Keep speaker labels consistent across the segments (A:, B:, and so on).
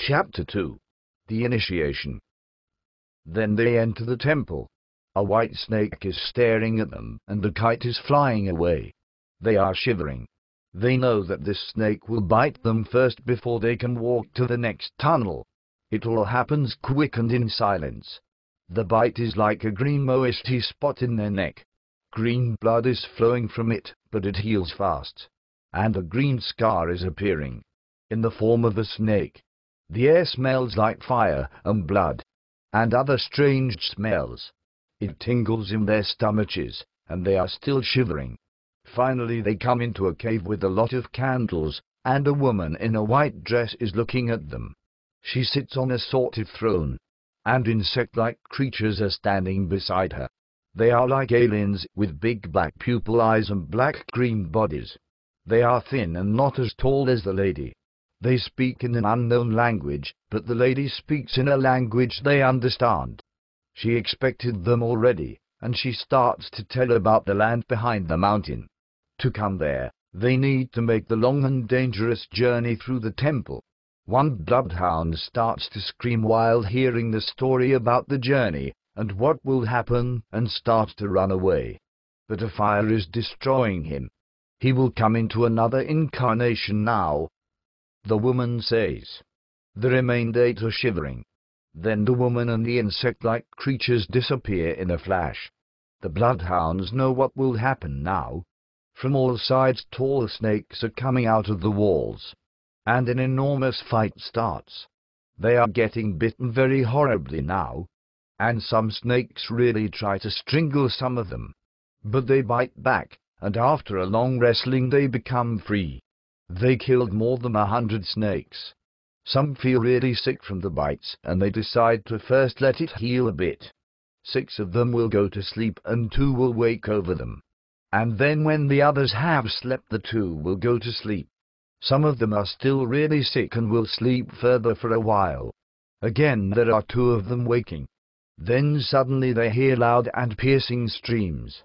A: Chapter 2. The Initiation. Then they enter the temple. A white snake is staring at them, and the kite is flying away. They are shivering. They know that this snake will bite them first before they can walk to the next tunnel. It all happens quick and in silence. The bite is like a green moisty spot in their neck. Green blood is flowing from it, but it heals fast. And a green scar is appearing, in the form of a snake. The air smells like fire and blood, and other strange smells. It tingles in their stomachs, and they are still shivering. Finally they come into a cave with a lot of candles, and a woman in a white dress is looking at them. She sits on a sort of throne, and insect-like creatures are standing beside her. They are like aliens, with big black pupil eyes and black-green bodies. They are thin and not as tall as the lady. They speak in an unknown language, but the lady speaks in a language they understand. She expected them already, and she starts to tell about the land behind the mountain. To come there, they need to make the long and dangerous journey through the temple. One bloodhound starts to scream while hearing the story about the journey, and what will happen, and starts to run away. But a fire is destroying him. He will come into another incarnation now. The woman says. The remainder 8 are shivering. Then the woman and the insect-like creatures disappear in a flash. The bloodhounds know what will happen now. From all sides tall snakes are coming out of the walls, and an enormous fight starts. They are getting bitten very horribly now, and some snakes really try to strangle some of them. But they bite back, and after a long wrestling they become free. They killed more than 100 snakes. Some feel really sick from the bites, and they decide to first let it heal a bit. 6 of them will go to sleep and 2 will wake over them. And then when the others have slept, the 2 will go to sleep. Some of them are still really sick and will sleep further for a while. Again there are 2 of them waking. Then suddenly they hear loud and piercing screams.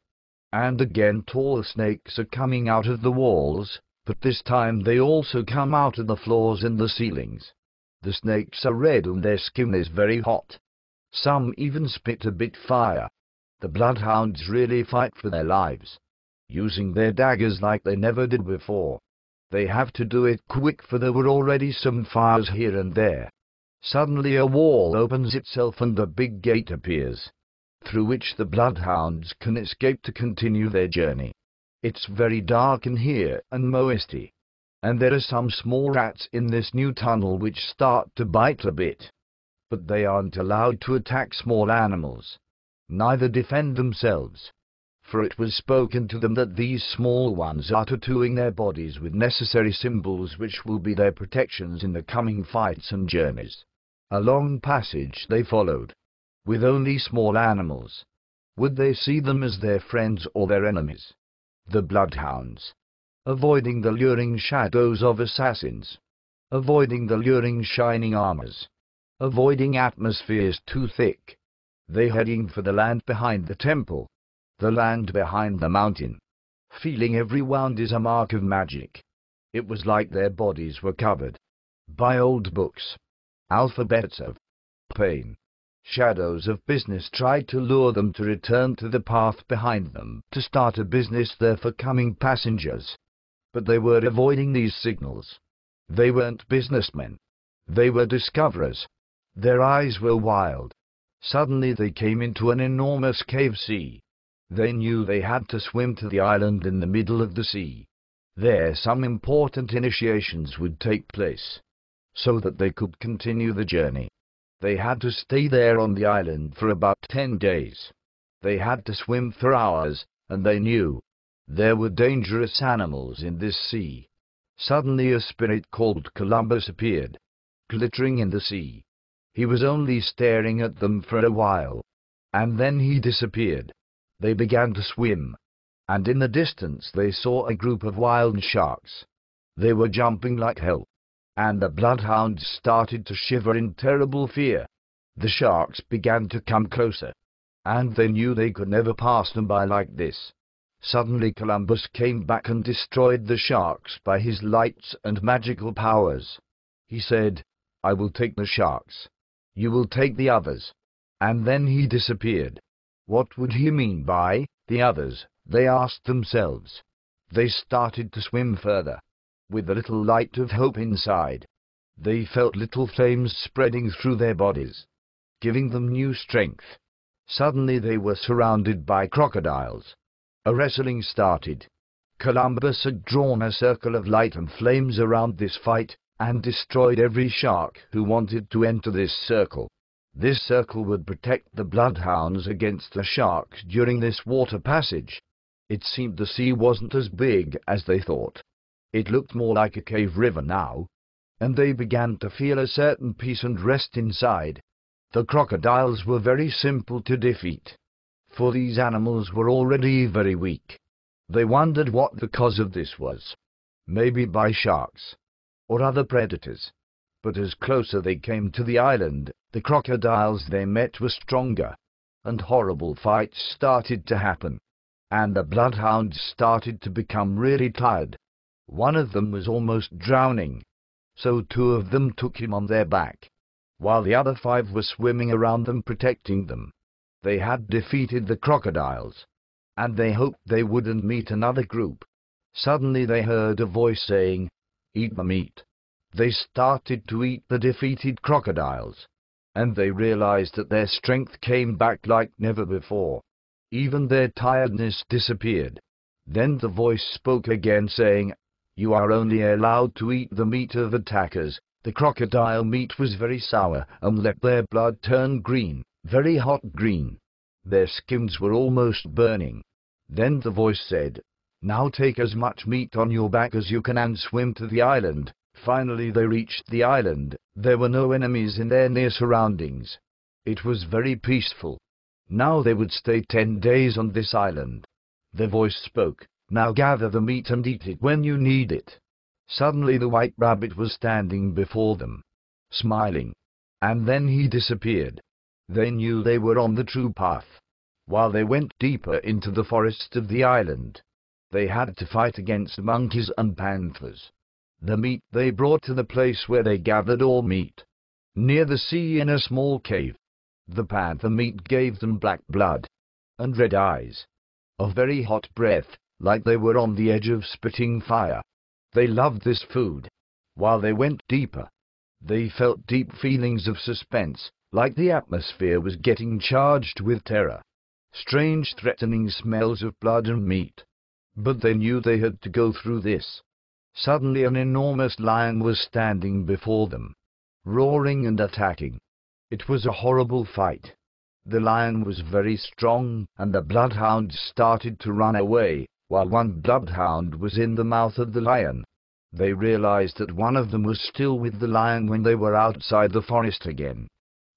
A: And again tall snakes are coming out of the walls, but this time they also come out of the floors and the ceilings. The snakes are red and their skin is very hot. Some even spit a bit fire. The bloodhounds really fight for their lives, using their daggers like they never did before. They have to do it quick, for there were already some fires here and there. Suddenly a wall opens itself and a big gate appears, through which the bloodhounds can escape to continue their journey. It's very dark in here and moisty, and there are some small rats in this new tunnel which start to bite a bit. But they aren't allowed to attack small animals, neither defend themselves, for it was spoken to them that these small ones are tattooing their bodies with necessary symbols which will be their protections in the coming fights and journeys. A long passage they followed, with only small animals. Would they see them as their friends or their enemies? The bloodhounds, avoiding the luring shadows of assassins, avoiding the luring shining armors, avoiding atmospheres too thick. They heading for the land behind the temple, the land behind the mountain. Feeling every wound is a mark of magic. It was like their bodies were covered by old books, alphabets of pain. Shadows of business tried to lure them to return to the path behind them, to start a business there for coming passengers. But they were avoiding these signals. They weren't businessmen. They were discoverers. Their eyes were wild. Suddenly they came into an enormous cave sea. They knew they had to swim to the island in the middle of the sea. There some important initiations would take place, so that they could continue the journey. They had to stay there on the island for about 10 days. They had to swim for hours, and they knew there were dangerous animals in this sea. Suddenly a spirit called Columbus appeared, glittering in the sea. He was only staring at them for a while, and then he disappeared. They began to swim, and in the distance they saw a group of wild sharks. They were jumping like hell, and the bloodhounds started to shiver in terrible fear. The sharks began to come closer, and they knew they could never pass them by like this. Suddenly Columbus came back and destroyed the sharks by his lights and magical powers. He said, I will take the sharks. You will take the others. And then he disappeared. What would he mean by the others? They asked themselves. They started to swim further, with a little light of hope inside. They felt little flames spreading through their bodies, giving them new strength. Suddenly they were surrounded by crocodiles. A wrestling started. Columbus had drawn a circle of light and flames around this fight, and destroyed every shark who wanted to enter this circle. This circle would protect the bloodhounds against the sharks during this water passage. It seemed the sea wasn't as big as they thought. It looked more like a cave river now, and they began to feel a certain peace and rest inside. The crocodiles were very simple to defeat, for these animals were already very weak. They wondered what the cause of this was. Maybe by sharks, or other predators. But as closer they came to the island, the crocodiles they met were stronger, and horrible fights started to happen. And the bloodhounds started to become really tired. One of them was almost drowning, so two of them took him on their back, while the other 5 were swimming around them protecting them. They had defeated the crocodiles, and they hoped they wouldn't meet another group. Suddenly they heard a voice saying, "Eat the meat." They started to eat the defeated crocodiles, and they realized that their strength came back like never before. Even their tiredness disappeared. Then the voice spoke again saying, "You are only allowed to eat the meat of attackers." The crocodile meat was very sour and let their blood turn green, very hot green. Their skins were almost burning. Then the voice said, "Now take as much meat on your back as you can and swim to the island." Finally they reached the island. There were no enemies in their near surroundings. It was very peaceful. Now they would stay 10 days on this island. The voice spoke, "Now gather the meat and eat it when you need it." Suddenly the white rabbit was standing before them, smiling, and then he disappeared. They knew they were on the true path. While they went deeper into the forest of the island, they had to fight against monkeys and panthers. The meat they brought to the place where they gathered all meat, near the sea in a small cave. The panther meat gave them black blood and red eyes, a very hot breath, like they were on the edge of spitting fire. They loved this food. While they went deeper, they felt deep feelings of suspense, like the atmosphere was getting charged with terror. Strange threatening smells of blood and meat. But they knew they had to go through this. Suddenly an enormous lion was standing before them, roaring and attacking. It was a horrible fight. The lion was very strong, and the bloodhounds started to run away, while one bloodhound was in the mouth of the lion. They realized that one of them was still with the lion when they were outside the forest again.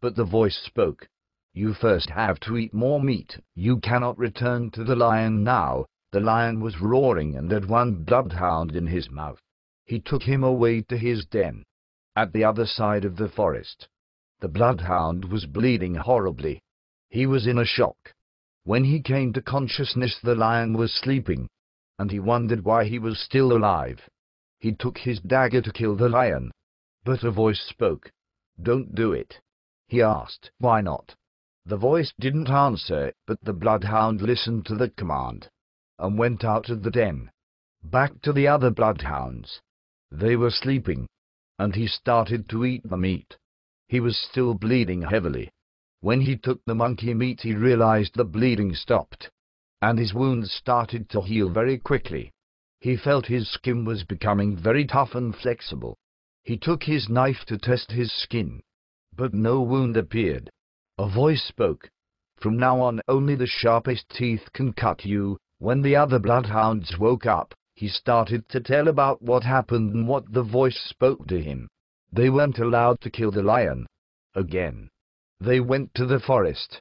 A: But the voice spoke, "You first have to eat more meat. You cannot return to the lion now." The lion was roaring and had one bloodhound in his mouth. He took him away to his den, at the other side of the forest. The bloodhound was bleeding horribly. He was in a shock. When he came to consciousness, the lion was sleeping, and he wondered why he was still alive. He took his dagger to kill the lion, but a voice spoke. "Don't do it." He asked, "Why not?" The voice didn't answer, but the bloodhound listened to the command, and went out of the den, back to the other bloodhounds. They were sleeping, and he started to eat the meat. He was still bleeding heavily. When he took the monkey meat, he realized the bleeding stopped, and his wounds started to heal very quickly. He felt his skin was becoming very tough and flexible. He took his knife to test his skin, but no wound appeared. A voice spoke, "From now on, only the sharpest teeth can cut you." When the other bloodhounds woke up, he started to tell about what happened and what the voice spoke to him. They weren't allowed to kill the lion again. They went to the forest.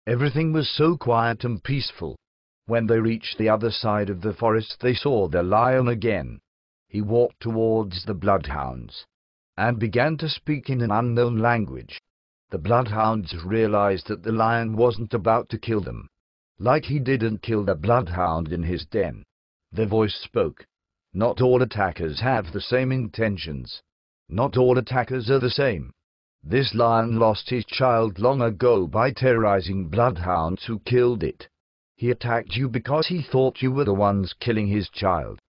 A: Everything was so quiet and peaceful. When they reached the other side of the forest, they saw the lion again. He walked towards the bloodhounds, and began to speak in an unknown language. The bloodhounds realized that the lion wasn't about to kill them, like he didn't kill the bloodhound in his den. The voice spoke, "Not all attackers have the same intentions. Not all attackers are the same. This lion lost his child long ago by terrorizing bloodhounds who killed it. He attacked you because he thought you were the ones killing his child.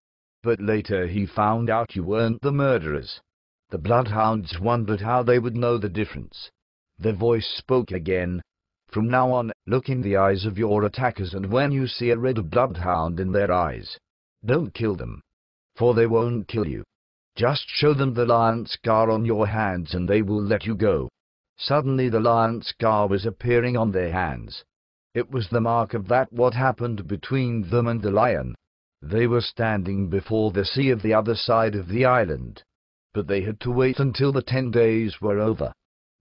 A: But later he found out you weren't the murderers. The bloodhounds wondered how they would know the difference. Their voice spoke again. From now on, look in the eyes of your attackers, and when you see a red bloodhound in their eyes, don't kill them, for they won't kill you. Just show them the lion scar on your hands and they will let you go. Suddenly the lion scar was appearing on their hands. It was the mark of that what happened between them and the lion. They were standing before the sea of the other side of the island. But they had to wait until the 10 days were over.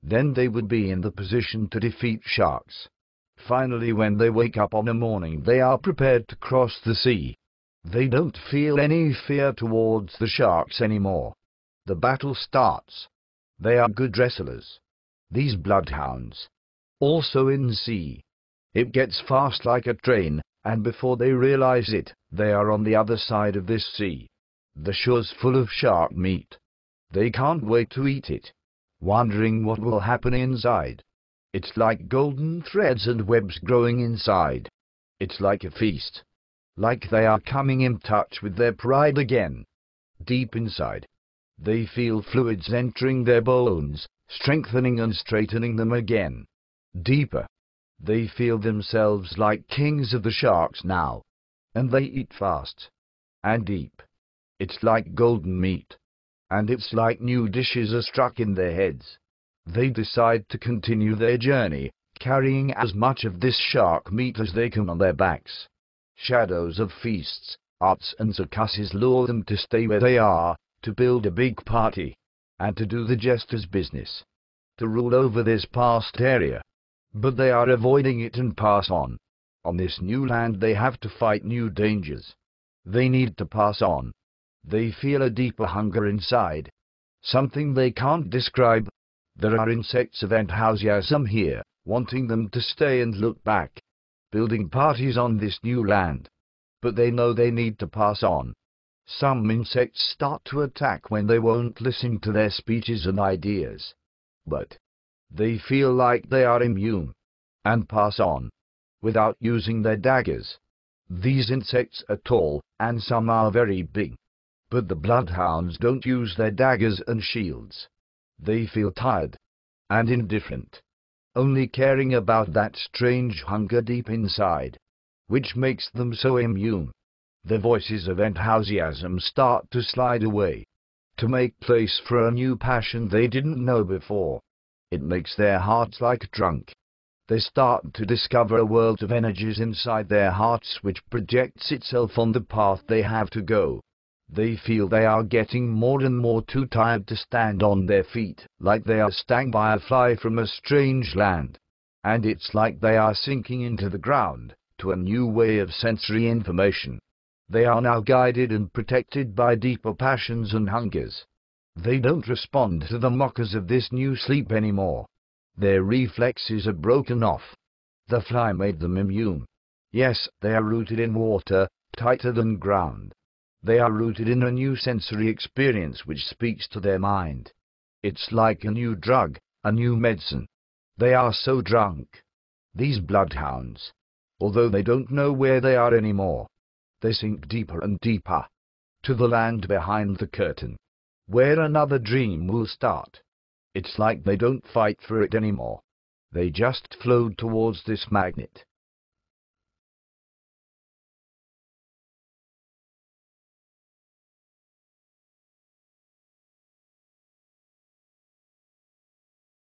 A: Then they would be in the position to defeat sharks. Finally, when they wake up on a morning, they are prepared to cross the sea. They don't feel any fear towards the sharks anymore. The battle starts. They are good wrestlers. These bloodhounds. Also in sea. It gets fast like a train, and before they realize it, they are on the other side of this sea. The shore's full of shark meat. They can't wait to eat it, wondering what will happen inside. It's like golden threads and webs growing inside. It's like a feast. Like they are coming in touch with their pride again. Deep inside, they feel fluids entering their bones, strengthening and straightening them again. Deeper, they feel themselves like kings of the sharks now. And they eat fast. And deep. It's like golden meat. And it's like new dishes are struck in their heads. They decide to continue their journey, carrying as much of this shark meat as they can on their backs. Shadows of feasts, arts and circuses lure them to stay where they are, to build a big party, and to do the jester's business, to rule over this past area. But they are avoiding it and pass on. On this new land they have to fight new dangers. They need to pass on. They feel a deeper hunger inside. Something they can't describe. There are insects of enthusiasm here, wanting them to stay and look back. Building parties on this new land. But they know they need to pass on. Some insects start to attack when they won't listen to their speeches and ideas. But they feel like they are immune, and pass on, without using their daggers. These insects are tall, and some are very big. But the bloodhounds don't use their daggers and shields. They feel tired, and indifferent, only caring about that strange hunger deep inside, which makes them so immune. Their voices of enthusiasm start to slide away, to make place for a new passion they didn't know before. It makes their hearts like drunk. They start to discover a world of energies inside their hearts which projects itself on the path they have to go. They feel they are getting more and more too tired to stand on their feet, like they are stung by a fly from a strange land. And it's like they are sinking into the ground, to a new way of sensory information. They are now guided and protected by deeper passions and hungers. They don't respond to the mockers of this new sleep anymore. Their reflexes are broken off. The fly made them immune. Yes, they are rooted in water, tighter than ground. They are rooted in a new sensory experience which speaks to their mind. It's like a new drug, a new medicine. They are so drunk. These bloodhounds. Although they don't know where they are anymore. They sink deeper and deeper. To the land behind the curtain. Where another dream will start. It's like they don't fight for it anymore. They just float towards this magnet.